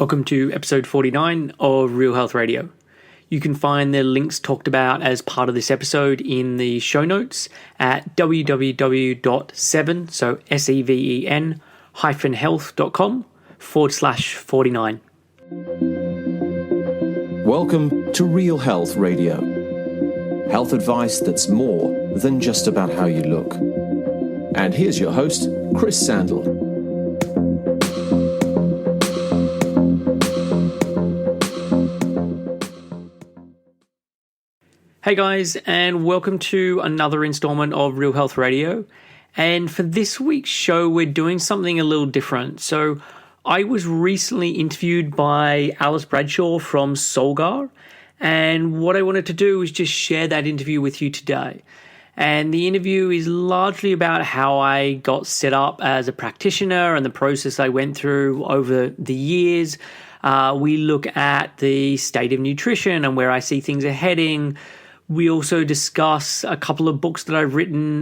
Welcome to episode 49 of Real Health Radio. You can find the links talked about as part of this episode in the show notes at www.7, so seven health.com/49. Welcome to Real Health Radio. Health advice that's more than just about how you look. And here's your host, Chris Sandel. Hey guys, and welcome to another installment of Real Health Radio. And for this week's show, we're doing something a little different. So I was recently interviewed by Alice Bradshaw from Solgar, and what I wanted to do is just share that interview with you today. And the interview is largely about how I got set up as a practitioner and the process I went through over the years. We look at the state of nutrition and where I see things are heading. We also discuss a couple of books that I've written,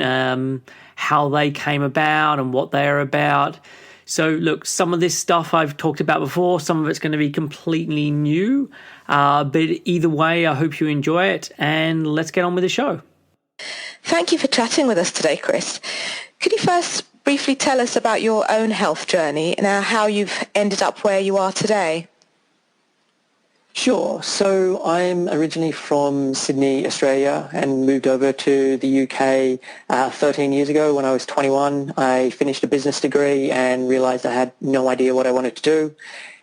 how they came about and what they are about. So look, some of this stuff I've talked about before, some of it's going to be completely new. But either way, I hope you enjoy it, and let's get on with the show. Thank you for chatting with us today, Chris. Could you first briefly tell us about your own health journey and how you've ended up where you are today? Sure. So I'm originally from Sydney, Australia, and moved over to the UK 13 years ago when I was 21. I finished a business degree and realized I had no idea what I wanted to do.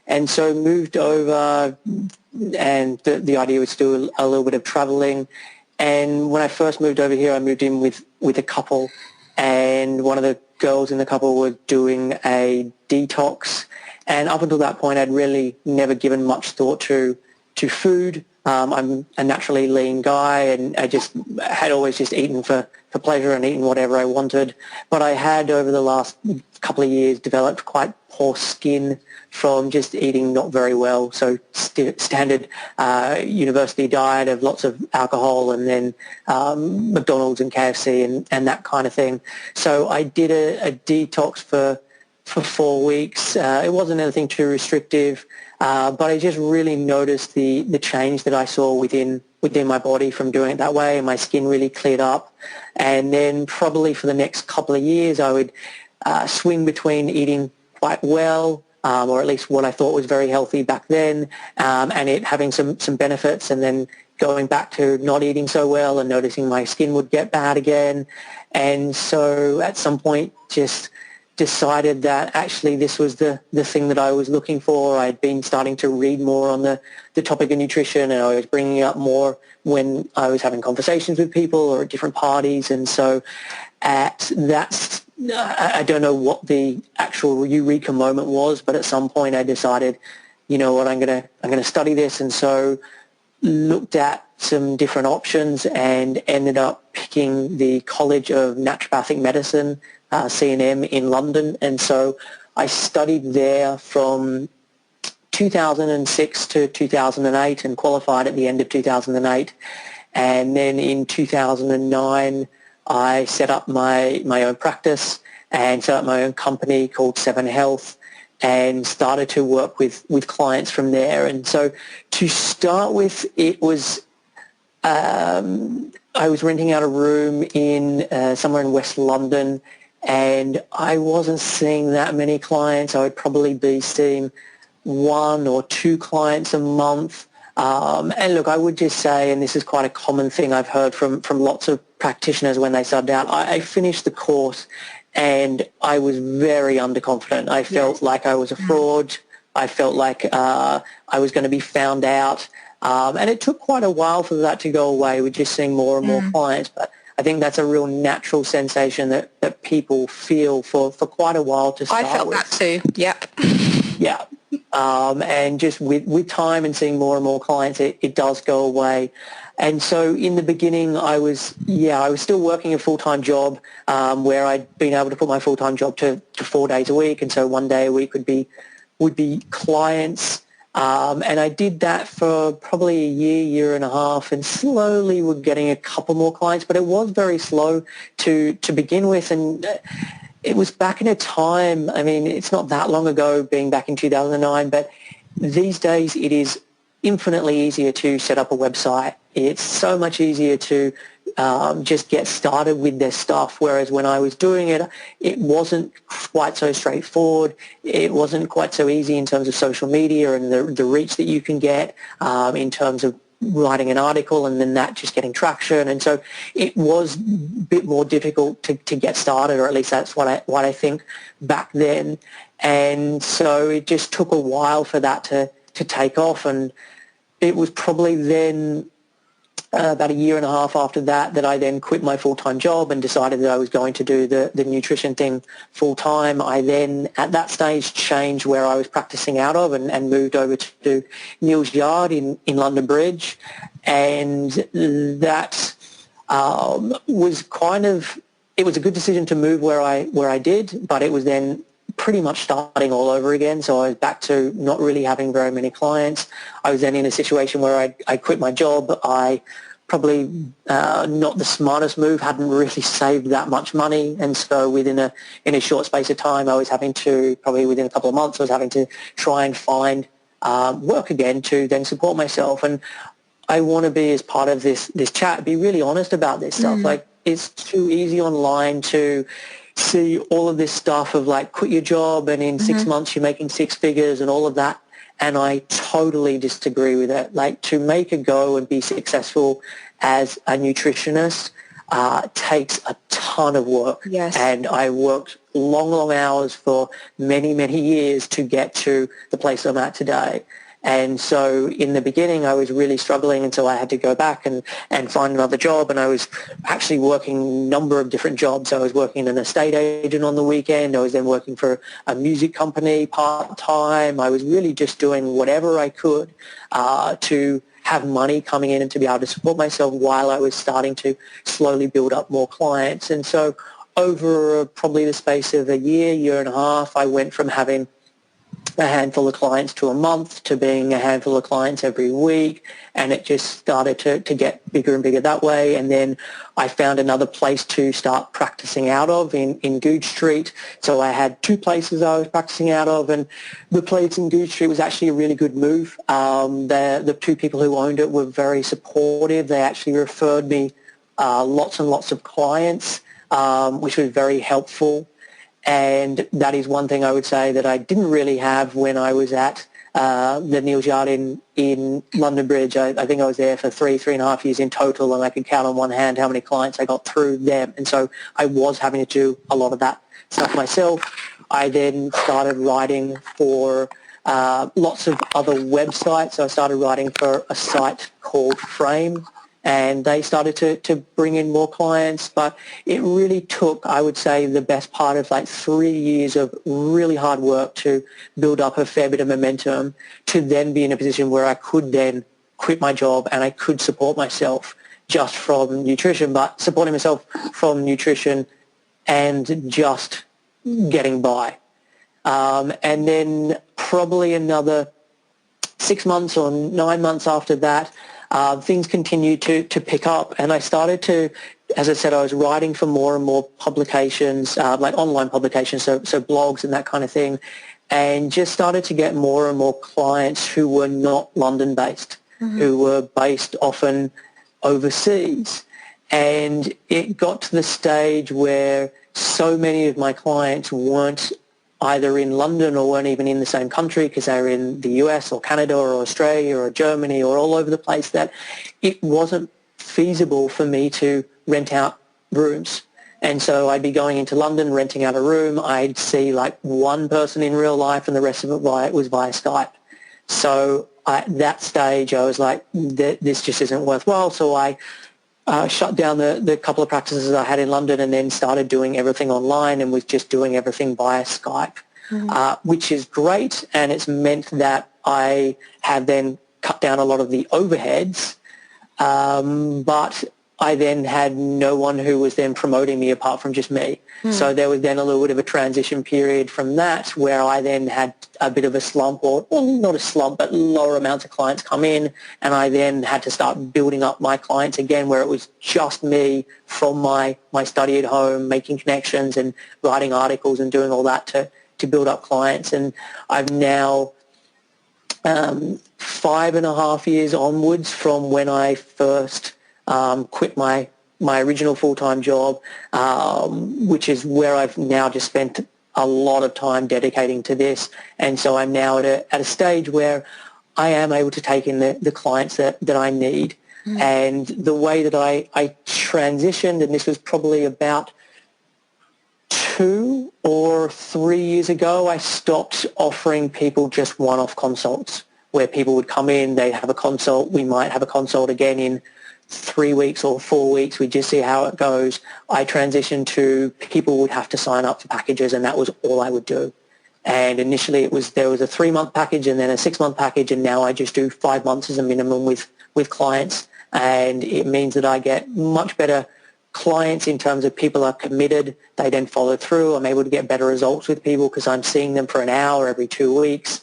And so moved over, and the idea was to do a little bit of traveling. And when I first moved over here, I moved in with a couple, and one of the girls in the couple was doing a detox. And up until that point, I'd really never given much thought to food. I'm a naturally lean guy, and I just had always just eaten for pleasure and eaten whatever I wanted. But I had, over the last couple of years, developed quite poor skin from just eating not very well. So standard university diet of lots of alcohol and then McDonald's and KFC and that kind of thing. So I did a detox for 4 weeks. It wasn't anything too restrictive, but I just really noticed the change that I saw within my body from doing it that way, and my skin really cleared up. And then probably for the next couple of years, I would swing between eating quite well, or at least what I thought was very healthy back then, and it having some benefits, and then going back to not eating so well and noticing my skin would get bad again. And so at some point just decided that actually this was the thing that I was looking for. I'd been starting to read more on the topic of nutrition, and I was bringing it up more when I was having conversations with people or at different parties. And so I don't know what the actual eureka moment was, but at some point I decided, you know what, I'm gonna study this. And so looked at some different options and ended up picking the College of Naturopathic Medicine, C&M, in London. And so I studied there from 2006 to 2008 and qualified at the end of 2008. And then in 2009, I set up my own practice and set up my own company called 7 Health, and started to work with clients from there. And so to start with, it was I was renting out a room in somewhere in West London, and I wasn't seeing that many clients. I would probably be seeing 1 or 2 clients a month. And look, I would just say, and this is quite a common thing I've heard from lots of practitioners when they started out, I finished the course and I was very underconfident. I felt like I was a fraud. I felt like I was going to be found out. And it took quite a while for that to go away. We're just seeing more and more clients. But I think that's a real natural sensation that people feel for quite a while to start with. I felt that too, yep. Yeah. And just with time and seeing more and more clients, it does go away. And so in the beginning, I was still working a full-time job where I'd been able to put my full-time job to 4 days a week. And so 1 day a week would be clients. And I did that for probably a year and a half, and slowly we're getting a couple more clients, but it was very slow to begin with. And it was back in a time, I mean, it's not that long ago, being back in 2009, but these days it is infinitely easier to set up a website. It's so much easier to just get started with their stuff, whereas when I was doing it, it wasn't quite so straightforward. It wasn't quite so easy in terms of social media and the reach that you can get in terms of writing an article and then that just getting traction. And so it was a bit more difficult to get started, or at least that's what I think back then. And so it just took a while for that to take off. And it was probably then about a year and a half after that I then quit my full-time job and decided that I was going to do the nutrition thing full-time. I then, at that stage, changed where I was practicing out of and moved over to Neal's Yard in London Bridge. And that was it was a good decision to move where I did, but it was then pretty much starting all over again. So I was back to not really having very many clients. I was then in a situation where I quit my job. I probably not the smartest move, hadn't really saved that much money. And so in a short space of time, I was having to, probably within a couple of months, I was having to try and find work again to then support myself. And I want to be, as part of this chat, be really honest about this stuff. Like, it's too easy online to see all of this stuff of like, quit your job and in 6 months you're making six figures and all of that. And I totally disagree with it. Like, to make a go and be successful as a nutritionist takes a ton of work. Yes. And I worked long hours for many, many years to get to the place I'm at today. And so in the beginning, I was really struggling until I had to go back and find another job. And I was actually working a number of different jobs. I was working as an estate agent on the weekend. I was then working for a music company part-time. I was really just doing whatever I could to have money coming in and to be able to support myself while I was starting to slowly build up more clients. And so over probably the space of a year and a half, I went from having a handful of clients to a month to being a handful of clients every week, and it just started to get bigger and bigger that way. And then I found another place to start practicing out of in Goode Street. So I had two places I was practicing out of, and the place in Goode Street was actually a really good move. The two people who owned it were very supportive. They actually referred me lots and lots of clients, which was very helpful. And that is one thing I would say that I didn't really have when I was at the Neal's Yard in London Bridge. I think I was there for 3.5 years in total, and I could count on one hand how many clients I got through them. And so I was having to do a lot of that stuff myself. I then started writing for lots of other websites. So I started writing for a site called Frame, and they started to bring in more clients. But it really took, I would say, the best part of like 3 years of really hard work to build up a fair bit of momentum to then be in a position where I could then quit my job and I could support myself just from nutrition, but supporting myself from nutrition and just getting by. And then probably another 6 months or 9 months after that, things continued to pick up, and I started to, as I said, I was writing for more and more publications, like online publications, so blogs and that kind of thing, and just started to get more and more clients who were not London-based, who were based often overseas. And it got to the stage where so many of my clients weren't either in London or weren't even in the same country because they were in the US or Canada or Australia or Germany or all over the place, that it wasn't feasible for me to rent out rooms. And so I'd be going into London, renting out a room. I'd see like one person in real life and the rest of it was via Skype. So at that stage I was like, this just isn't worthwhile. So I shut down the couple of practices I had in London and then started doing everything online and was just doing everything via Skype, which is great. And it's meant that I have then cut down a lot of the overheads, but I then had no one who was then promoting me apart from just me. So there was then a little bit of a transition period from that where I then had a bit of a slump, or not a slump, but lower amounts of clients come in, and I then had to start building up my clients again where it was just me from my study at home, making connections and writing articles and doing all that to build up clients. And I've now 5.5 years onwards from when I first quit my original full-time job, which is where I've now just spent a lot of time dedicating to this. And so I'm now at a stage where I am able to take in the clients that I need. Mm. And the way that I transitioned, and this was probably about 2 or 3 years ago, I stopped offering people just one-off consults where people would come in, they'd have a consult, we might have a consult again in 3 weeks or 4 weeks, we just see how it goes. I transitioned to people would have to sign up for packages, and that was all I would do. And initially there was a 3-month package and then a 6-month package, and now I just do 5 months as a minimum with clients. And it means that I get much better clients in terms of people are committed, they then follow through. I'm able to get better results with people because I'm seeing them for an hour every 2 weeks.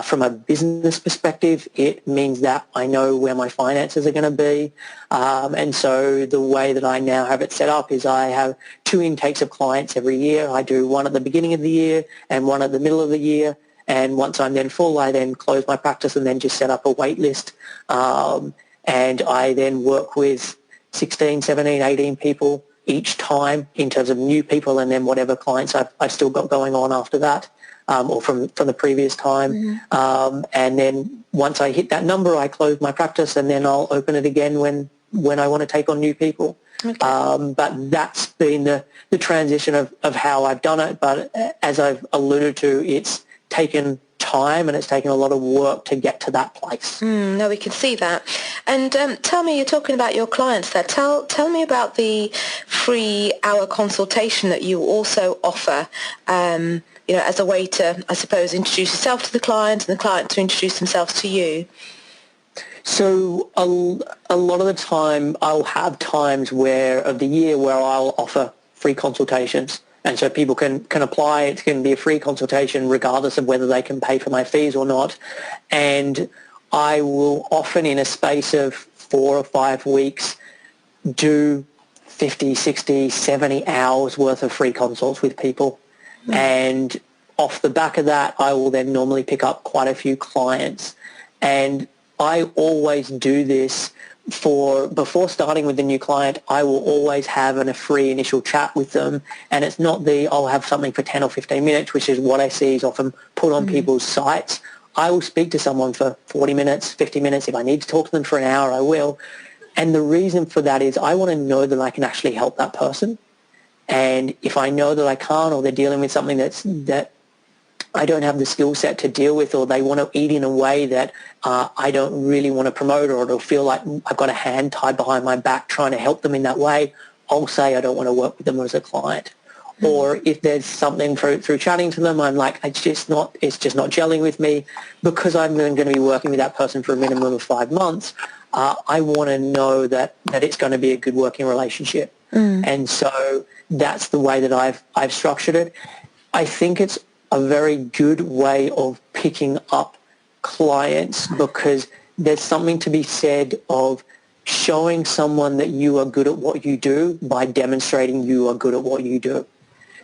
From a business perspective, it means that I know where my finances are going to be. And so the way that I now have it set up is I have 2 intakes of clients every year. I do one at the beginning of the year and one at the middle of the year. And once I'm then full, I then close my practice and then just set up a wait list. And I then work with 16, 17, 18 people each time in terms of new people, and then whatever clients I've still got going on after that. Or from the previous time. Mm-hmm. And then once I hit that number, I close my practice, and then I'll open it again when I want to take on new people. Okay. But that's been the transition of how I've done it. But as I've alluded to, it's taken time and it's taken a lot of work to get to that place. No, we can see that. And tell me, you're talking about your clients there. Tell me about the free hour consultation that you also offer, as a way to, I suppose, introduce yourself to the client and the client to introduce themselves to you. So a lot of the time I'll have times of the year where I'll offer free consultations. And so people can apply. It can be a free consultation regardless of whether they can pay for my fees or not. And I will often, in a space of 4 or 5 weeks, do 50, 60, 70 hours worth of free consults with people. Mm. And off the back of that, I will then normally pick up quite a few clients. And I always do this before starting with the new client, I will always have a free initial chat with them. And it's not I'll have something for 10 or 15 minutes, which is what I see is often put on people's sites. I will speak to someone for 40 minutes, 50 minutes. If I need to talk to them for an hour, I will. And the reason for that is I want to know that I can actually help that person. And if I know that I can't, or they're dealing with something that I don't have the skill set to deal with, or they want to eat in a way that I don't really want to promote, or it'll feel like I've got a hand tied behind my back trying to help them in that way, I'll say I don't want to work with them as a client. Mm-hmm. Or if there's something through chatting to them, I'm like, it's just not gelling with me, because I'm going to be working with that person for a minimum of 5 months. I want to know that it's going to be a good working relationship. Mm. And so that's the way that I've structured it. I think it's a very good way of picking up clients, because there's something to be said of showing someone that you are good at what you do by demonstrating you are good at what you do.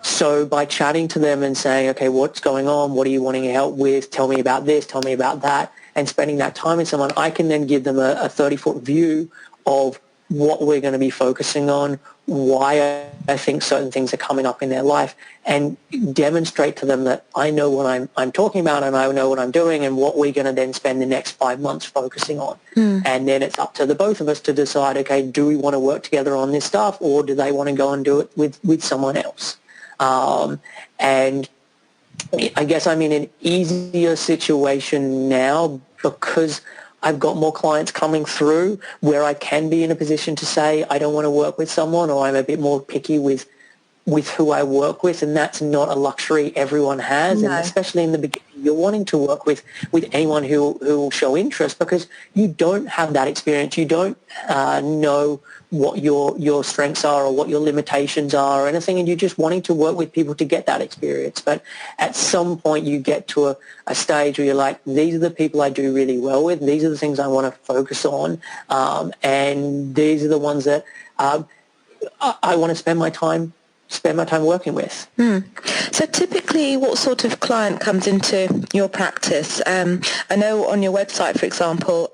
So by chatting to them and saying, okay, what's going on? What are you wanting help with? Tell me about this, tell me about that, and spending that time with someone, I can then give them a 30-foot view of what we're going to be focusing on, why I think certain things are coming up in their life, and demonstrate to them that I know what I'm talking about, and I know what I'm doing, and what we're going to then spend the next 5 months focusing on. Mm. And then it's up to the both of us to decide, okay, do we want to work together on this stuff, or do they want to go and do it with someone else? And I guess I'm in an easier situation now because I've got more clients coming through where I can be in a position to say I don't want to work with someone, or I'm a bit more picky with who I work with, and that's not a luxury everyone has. No. And especially in the beginning, you're wanting to work with anyone who will show interest, because you don't have that experience. You don't know what your strengths are or what your limitations are or anything, and you're just wanting to work with people to get that experience. But at some point you get to a stage where you're like, these are the people I do really well with, these are the things I want to focus on, and these are the ones that I want to spend my time spend my time working with. So typically, what sort of client comes into your practice? I know on your website, for example,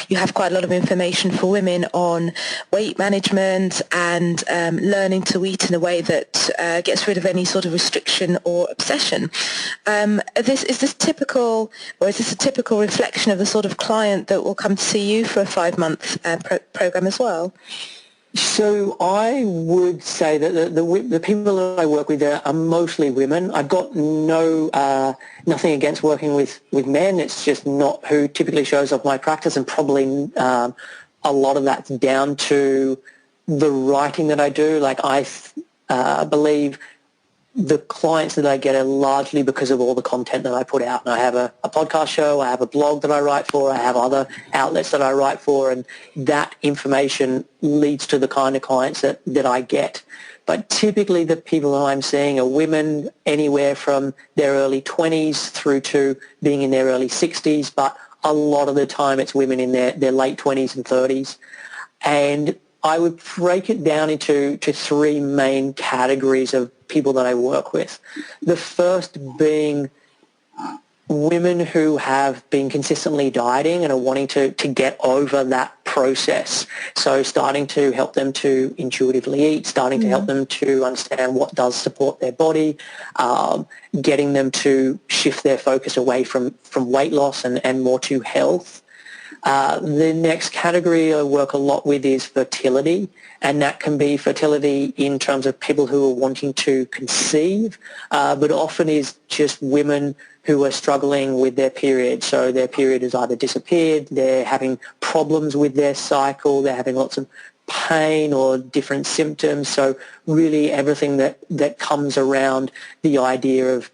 you have quite a lot of information for women on weight management and learning to eat in a way that gets rid of any sort of restriction or obsession. Is this typical, or is this a typical reflection of the sort of client that will come to see you for a 5-month program as well? So I would say that the people that I work with are mostly women. I've got nothing against working with men. It's just not who typically shows up in my practice, and probably a lot of that's down to the writing that I do. Like I believe the clients that I get are largely because of all the content that I put out. And I have a podcast show, I have a blog that I write for, I have other outlets that I write for, and that information leads to the kind of clients that I get. But typically the people that I'm seeing are women anywhere from their early 20s through to being in their early 60s, but a lot of the time it's women in their late 20s and 30s. And I would break it down into 3 main categories of people that I work with. The first being women who have been consistently dieting and are wanting to get over that process. So starting to help them to intuitively eat, starting to help them to understand what does support their body, getting them to shift their focus away from weight loss and more to health. The next category I work a lot with is fertility, and that can be fertility in terms of people who are wanting to conceive, but often is just women who are struggling with their period. So their period has either disappeared, they're having problems with their cycle, they're having lots of pain or different symptoms. So really everything that comes around the idea of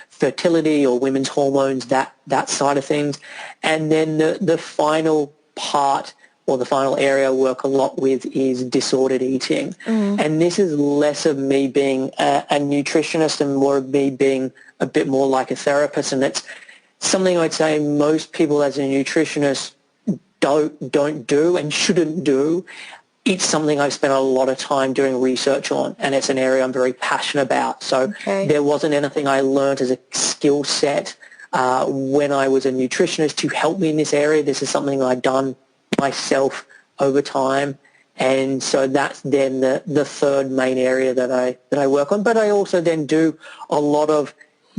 fertility or women's hormones, that side of things. And then the final part or the final area I work a lot with is disordered eating. And this is less of me being a nutritionist and more of me being a bit more like a therapist. And it's something I'd say most people as a nutritionist don't do and shouldn't do. It's something I've spent a lot of time doing research on, and it's an area I'm very passionate about. So there wasn't anything I learned as a skill set when I was a nutritionist to help me in this area. This is something I've done myself over time, and so that's then the third main area that I work on. But I also then do a lot of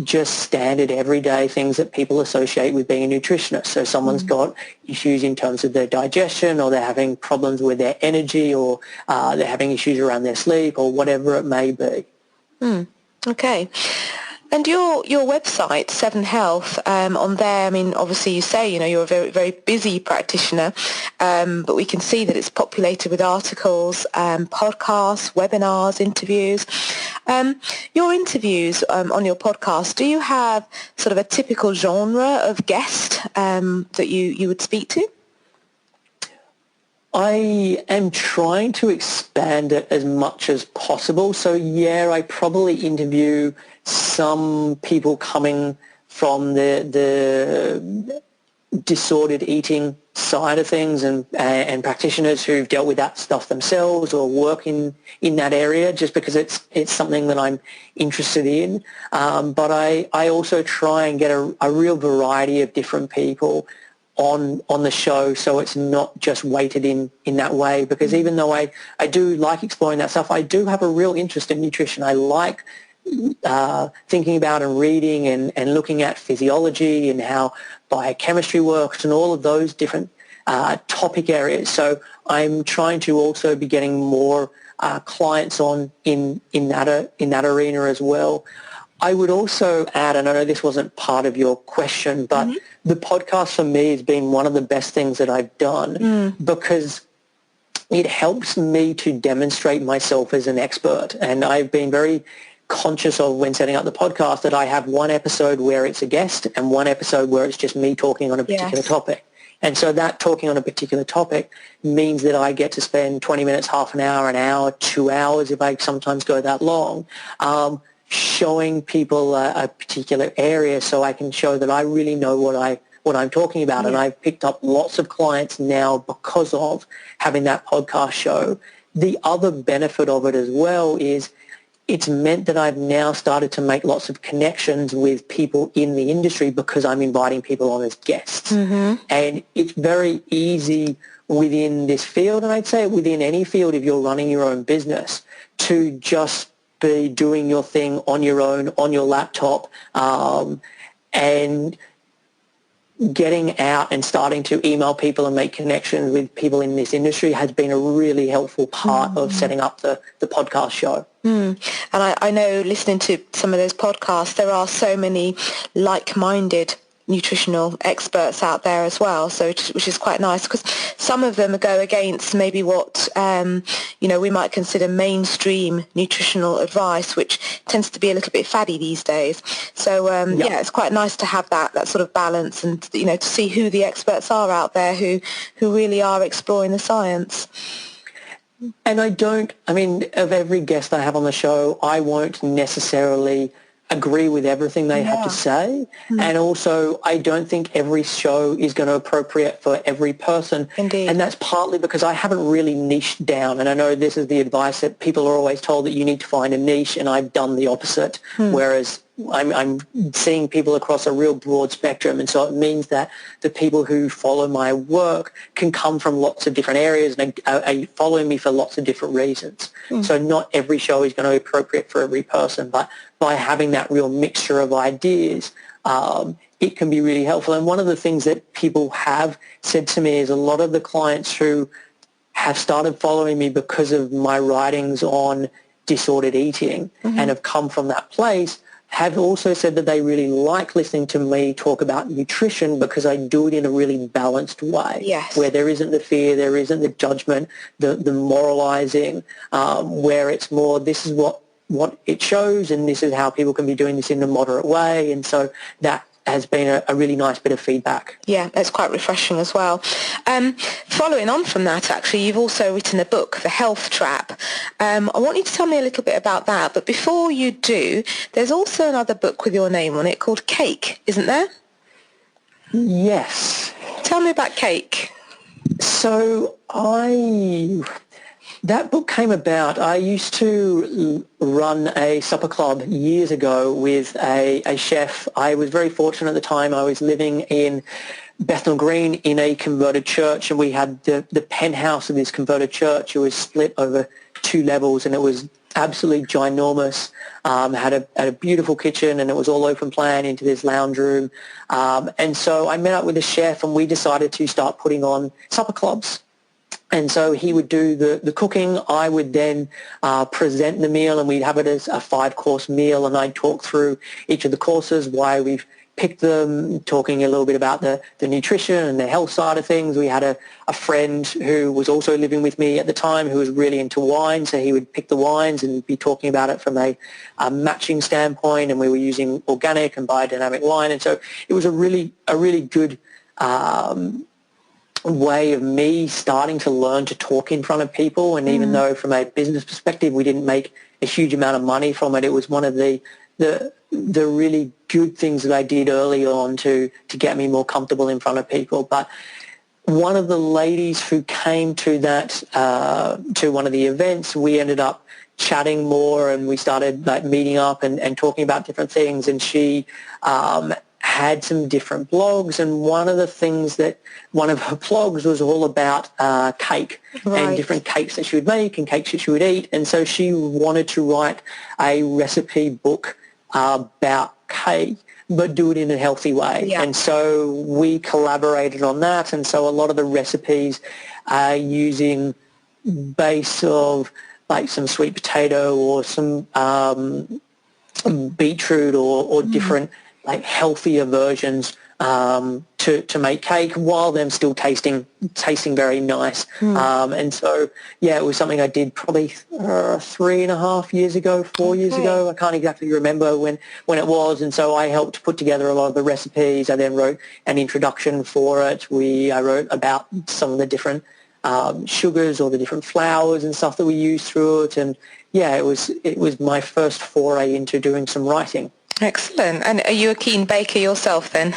just standard everyday things that people associate with being a nutritionist. So someone's got issues in terms of their digestion, or they're having problems with their energy, or they're having issues around their sleep, or whatever it may be. Okay. And your website, Seven Health, on there, I mean, obviously you say, you're a very, very busy practitioner, but we can see that it's populated with articles, podcasts, webinars, interviews. Your interviews on your podcast, do you have sort of a typical genre of guest that you would speak to? I am trying to expand it as much as possible. So, yeah, I probably interview some people coming from the disordered eating side of things, and practitioners who've dealt with that stuff themselves or work in that area, just because it's something that I'm interested in. But I also try and get a real variety of different people on the show, so it's not just weighted in that way, because even though I do like exploring that stuff, I do have a real interest in nutrition. I like thinking about and reading and looking at physiology and how biochemistry works and all of those different topic areas. So I'm trying to also be getting more clients on in that arena as well. I would also add, and I know this wasn't part of your question, but the podcast for me has been one of the best things that I've done, because it helps me to demonstrate myself as an expert. And I've been very conscious of, when setting up the podcast, that I have one episode where it's a guest and one episode where it's just me talking on a particular topic. And so that talking on a particular topic means that I get to spend 20 minutes, half an hour, 2 hours, if I sometimes go that long, showing people a particular area, so I can show that I really know what I'm talking about. And I've picked up lots of clients now because of having that podcast show, the other benefit of it as well is it's meant that I've now started to make lots of connections with people in the industry because I'm inviting people on as guests. Mm-hmm. And it's very easy within this field, and I'd say within any field if you're running your own business, to just be doing your thing on your own, on your laptop, and getting out and starting to email people and make connections with people in this industry has been a really helpful part of setting up the podcast show. And I know listening to some of those podcasts, there are so many like-minded nutritional experts out there as well, so which is quite nice, because some of them go against maybe what we might consider mainstream nutritional advice, which tends to be a little bit faddy these days. So it's quite nice to have that sort of balance, and to see who the experts are out there who really are exploring the science. And of every guest I have on the show, I won't necessarily agree with everything they have to say. And also, I don't think every show is going to appropriate for every person. Indeed. And that's partly because I haven't really niched down. And I know this is the advice that people are always told, that you need to find a niche, and I've done the opposite. Whereas I'm seeing people across a real broad spectrum, and so it means that the people who follow my work can come from lots of different areas and are following me for lots of different reasons. So not every show is going to be appropriate for every person, but by having that real mixture of ideas, it can be really helpful. And one of the things that people have said to me is a lot of the clients who have started following me because of my writings on disordered eating and have come from that place have also said that they really like listening to me talk about nutrition because I do it in a really balanced way, where there isn't the fear, there isn't the judgment, the moralizing, where it's more, this is what it shows, and this is how people can be doing this in a moderate way. And so that has been a really nice bit of feedback. Yeah, it's quite refreshing as well. Following on from that, actually, you've also written a book, The Health Trap. I want you to tell me a little bit about that. But before you do, there's also another book with your name on it called Cake, isn't there? Yes. Tell me about Cake. So that book came about. I used to run a supper club years ago with a chef. I was very fortunate at the time. I was living in Bethnal Green in a converted church, and we had the penthouse of this converted church. It was split over 2 levels, and it was absolutely ginormous. Had a beautiful kitchen, and it was all open plan into this lounge room. And so I met up with the chef, and we decided to start putting on supper clubs. And so he would do the cooking. I would then present the meal, and we'd have it as a 5-course meal, and I'd talk through each of the courses, why we've picked them, talking a little bit about the nutrition and the health side of things. We had a friend who was also living with me at the time who was really into wine, so he would pick the wines and be talking about it from a matching standpoint, and we were using organic and biodynamic wine. And so it was a really good way of me starting to learn to talk in front of people. And even though from a business perspective we didn't make a huge amount of money from it, it was one of the really good things that I did early on to get me more comfortable in front of people. But one of the ladies who came to that to one of the events, we ended up chatting more, and we started meeting up and talking about different things, and she had some different blogs, and one of her blogs was all about cake and different cakes that she would make and cakes that she would eat. And so she wanted to write a recipe book about cake, but do it in a healthy way. And so we collaborated on that, and so a lot of the recipes are using base of some sweet potato or some beetroot or different healthier versions to make cake, while them still tasting very nice. And so, it was something I did probably 3.5 years ago, 4 years ago. I can't exactly remember when it was. And so I helped put together a lot of the recipes. I then wrote an introduction for it. I wrote about some of the different sugars or the different flours and stuff that we used through it. And it was my first foray into doing some writing. Excellent. And are you a keen baker yourself then?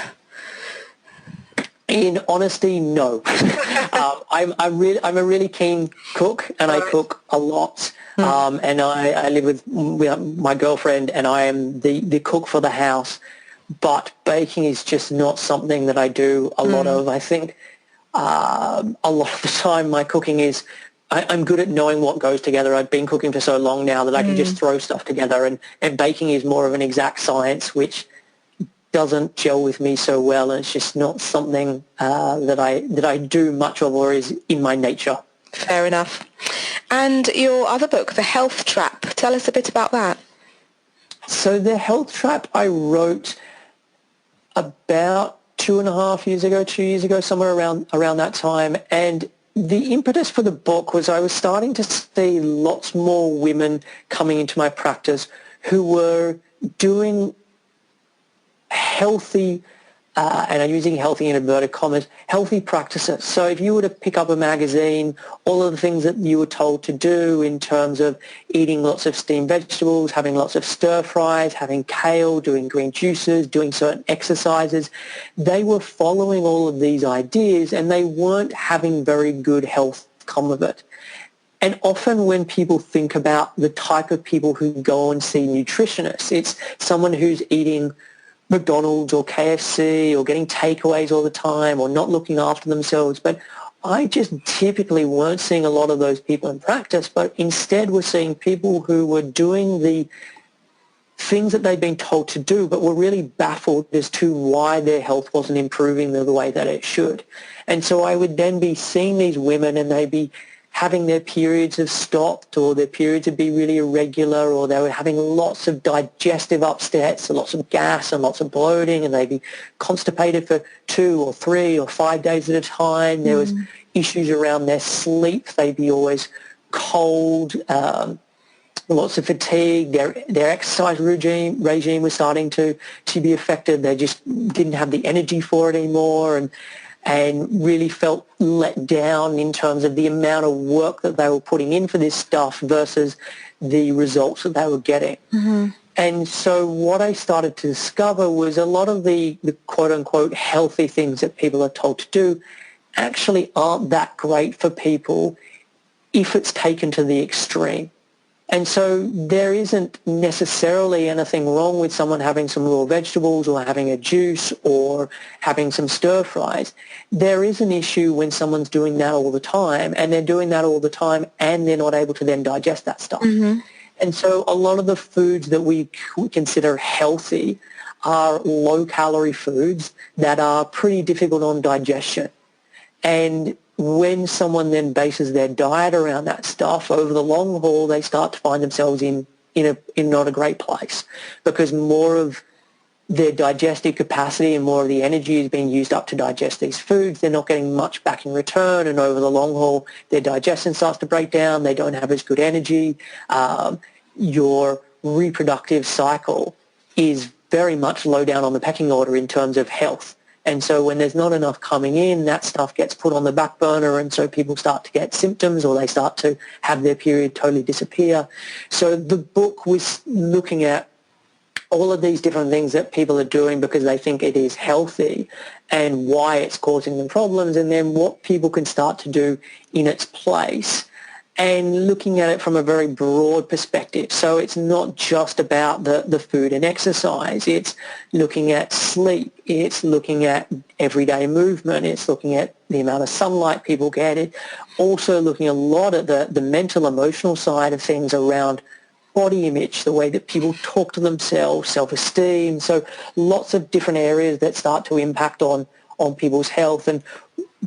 In honesty, no. I'm a really keen cook, and I cook a lot. And I live with my girlfriend, and I am the cook for the house. But baking is just not something that I do a lot of. I think a lot of the time my cooking is, I'm good at knowing what goes together. I've been cooking for so long now that I can just throw stuff together, and baking is more of an exact science, which doesn't gel with me so well, and it's just not something that I do much of or is in my nature. Fair enough. And your other book, The Health Trap, tell us a bit about that. So The Health Trap I wrote about 2 years ago, somewhere around that time, and the impetus for the book was I was starting to see lots more women coming into my practice who were doing healthy, and I'm using healthy in inverted commas, healthy practices. So if you were to pick up a magazine, all of the things that you were told to do in terms of eating lots of steamed vegetables, having lots of stir fries, having kale, doing green juices, doing certain exercises, they were following all of these ideas, and they weren't having very good health come of it. And often when people think about the type of people who go and see nutritionists, it's someone who's eating McDonald's or KFC or getting takeaways all the time or not looking after themselves. But I just typically weren't seeing a lot of those people in practice, but instead we're seeing people who were doing the things that they'd been told to do, but were really baffled as to why their health wasn't improving the way that it should. And so I would then be seeing these women, and they'd be having their periods have stopped, or their periods would be really irregular, or they were having lots of digestive upsets and lots of gas and lots of bloating, and they'd be constipated for 2 or 3 or 5 days at a time. There was issues around their sleep. They'd be always cold, lots of fatigue. Their exercise regime was starting to be affected. They just didn't have the energy for it anymore, and really felt let down in terms of the amount of work that they were putting in for this stuff versus the results that they were getting. And so what I started to discover was a lot of the quote-unquote healthy things that people are told to do actually aren't that great for people if it's taken to the extreme. And so there isn't necessarily anything wrong with someone having some raw vegetables or having a juice or having some stir fries. There is an issue when someone's doing that all the time, and they're doing that all the time and they're not able to then digest that stuff. And so a lot of the foods that we consider healthy are low-calorie foods that are pretty difficult on digestion. And when someone then bases their diet around that stuff, over the long haul, they start to find themselves in not a great place, because more of their digestive capacity and more of the energy is being used up to digest these foods. They're not getting much back in return, and over the long haul, their digestion starts to break down. They don't have as good energy. Your reproductive cycle is very much low down on the pecking order in terms of health. And so when there's not enough coming in, that stuff gets put on the back burner, and so people start to get symptoms, or they start to have their period totally disappear. So the book was looking at all of these different things that people are doing because they think it is healthy, and why it's causing them problems, and then what people can start to do in its place, and looking at it from a very broad perspective. So it's not just about the food and exercise. It's looking at sleep. It's looking at everyday movement. It's looking at the amount of sunlight people get. It also looking a lot at the mental, emotional side of things around body image, the way that people talk to themselves, self-esteem. So lots of different areas that start to impact on people's health. And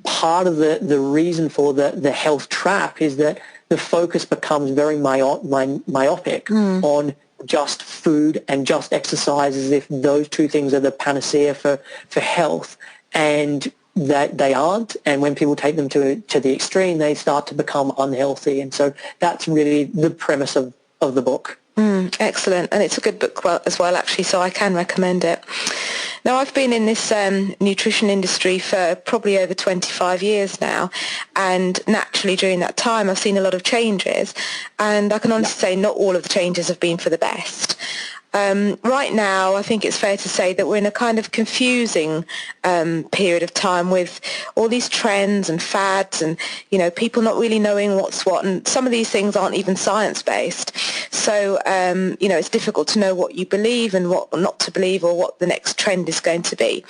part of the reason for the health trap is that the focus becomes very myopic on just food and just exercise, as if those two things are the panacea for health, and that they aren't. And when people take them to the extreme, they start to become unhealthy. And so that's really the premise of the book. Excellent. And it's a good book as well, actually, so I can recommend it. Now, I've been in this nutrition industry for probably over 25 years now, and naturally during that time I've seen a lot of changes, and I can honestly say not all of the changes have been for the best. Right now, I think it's fair to say that we're in a kind of confusing period of time with all these trends and fads and, people not really knowing what's what. And some of these things aren't even science-based. So, it's difficult to know what you believe and what not to believe or what the next trend is going to be.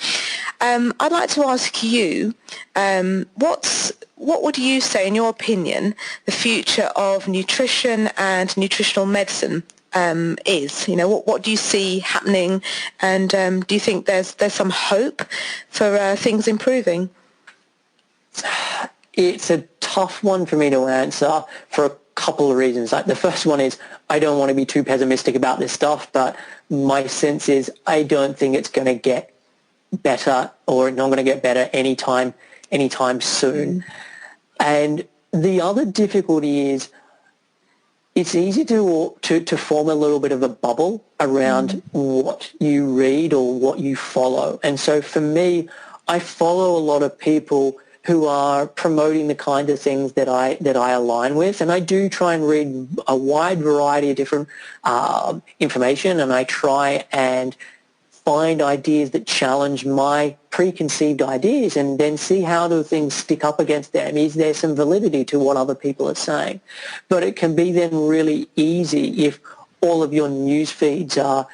I'd like to ask you, what would you say, in your opinion, the future of nutrition and nutritional medicine is? What do you see happening, and do you think there's some hope for things improving? It's a tough one for me to answer for a couple of reasons. Like, the first one is I don't want to be too pessimistic about this stuff, but my sense is I don't think it's going to get better, or not going to get better anytime soon. And the other difficulty is it's easy to form a little bit of a bubble around what you read or what you follow. And so for me, I follow a lot of people who are promoting the kind of things that I align with, and I do try and read a wide variety of different information, and I try and find ideas that challenge my preconceived ideas and then see how do things stick up against them. Is there some validity to what other people are saying? But it can be then really easy if all of your news feeds are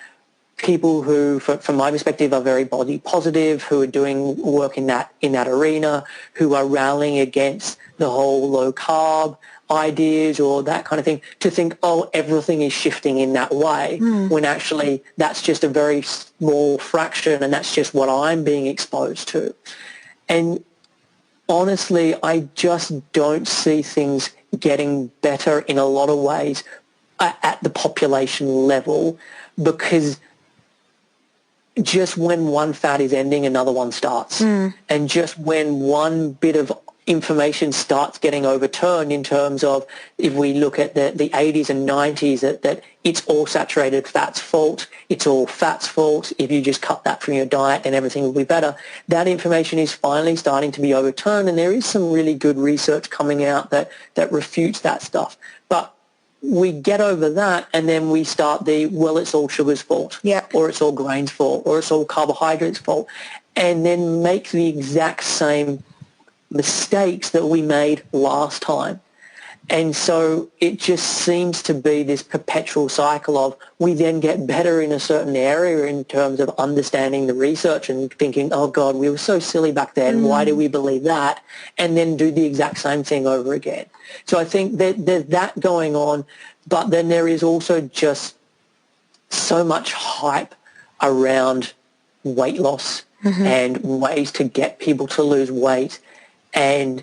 people who, from my perspective, are very body positive, who are doing work in that arena, who are rallying against the whole low carb ideas or that kind of thing, to think, oh, everything is shifting in that way, when actually that's just a very small fraction, and that's just what I'm being exposed to. And honestly, I just don't see things getting better in a lot of ways at the population level, because just when one fad is ending, another one starts. And just when one bit of information starts getting overturned, in terms of, if we look at the 80s and 90s, that it's all saturated fat's fault, it's all fat's fault, if you just cut that from your diet then everything will be better, that information is finally starting to be overturned, and there is some really good research coming out that refutes that stuff. But we get over that, and then we start it's all sugar's fault, or it's all grain's fault, or it's all carbohydrates' fault, and then make the exact same mistakes that we made last time. And so it just seems to be this perpetual cycle of, we then get better in a certain area in terms of understanding the research and thinking, oh God, we were so silly back then, why do we believe that? And then do the exact same thing over again. So I think that there's that going on, but then there is also just so much hype around weight loss and ways to get people to lose weight. And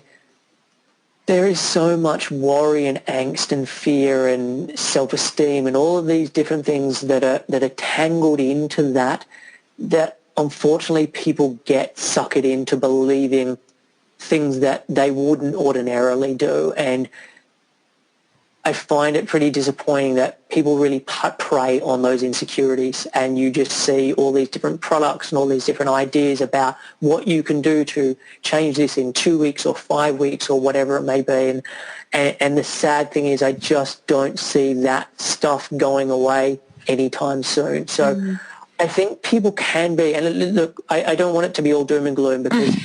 there is so much worry and angst and fear and self-esteem and all of these different things that are tangled into that unfortunately people get suckered into believing things that they wouldn't ordinarily do. And I find it pretty disappointing that people really prey on those insecurities, and you just see all these different products and all these different ideas about what you can do to change this in 2 weeks or 5 weeks or whatever it may be. And the sad thing is, I just don't see that stuff going away anytime soon. So I think people can be, and look, I don't want it to be all doom and gloom, because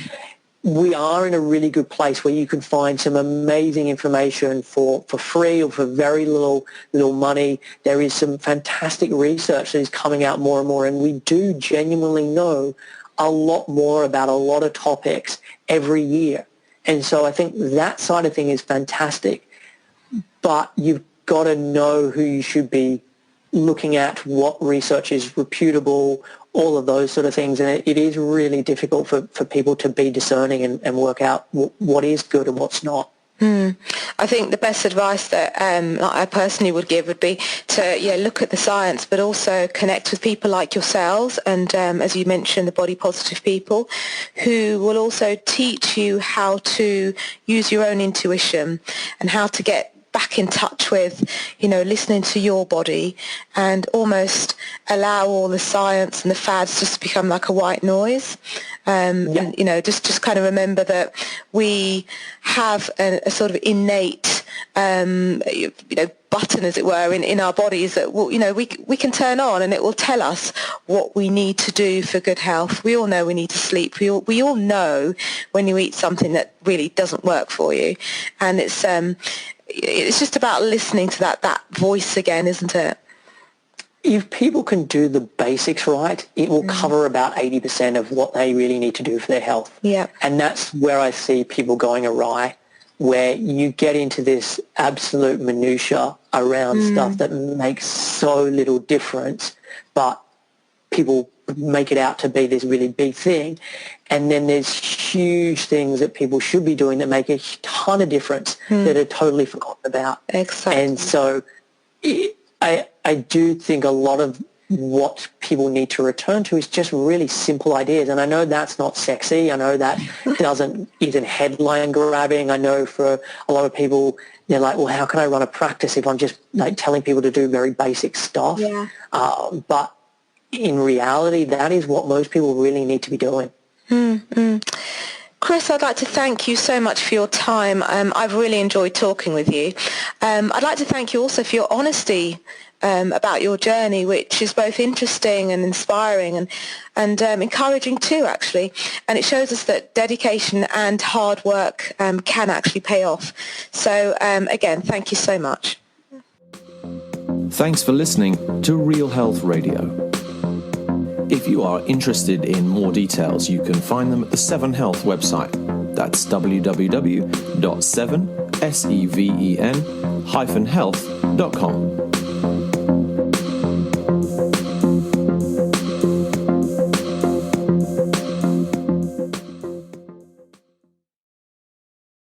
we are in a really good place where you can find some amazing information for free or for very little money. There is some fantastic research that is coming out more and more, and we do genuinely know a lot more about a lot of topics every year. And so I think that side of thing is fantastic, but you've got to know who you should be looking at, what research is reputable, all of those sort of things. And it is really difficult for people to be discerning and work out what is good and what's not. I think the best advice that I personally would give would be to look at the science, but also connect with people like yourselves and, as you mentioned, the body positive people who will also teach you how to use your own intuition and how to get back in touch with, listening to your body, and almost allow all the science and the fads just to become like a white noise. And, just kind of remember that we have a sort of innate, button, as it were, in our bodies that will, we can turn on, and it will tell us what we need to do for good health. We all know we need to sleep. We all know when you eat something that really doesn't work for you, and it's just about listening to that voice again, isn't it? If people can do the basics right, it will cover about 80% of what they really need to do for their health. Yeah. And that's where I see people going awry, where you get into this absolute minutia around stuff that makes so little difference, but people make it out to be this really big thing. And then there's huge things that people should be doing that make a ton of difference that are totally forgotten about. Exactly. And so I do think a lot of what people need to return to is just really simple ideas. And I know that's not sexy. I know that isn't headline grabbing. I know for a lot of people, they're like, well, how can I run a practice if I'm just like telling people to do very basic stuff? Yeah. But in reality, that is what most people really need to be doing. Chris, I'd like to thank you so much for your time. I've really enjoyed talking with you. I'd like to thank you also for your honesty about your journey, which is both interesting and inspiring and encouraging too, actually. And it shows us that dedication and hard work can actually pay off. So again, thank you so much. Thanks for listening to Real Health Radio. If you are interested in more details, you can find them at the 7 Health website. That's www.7, health.com.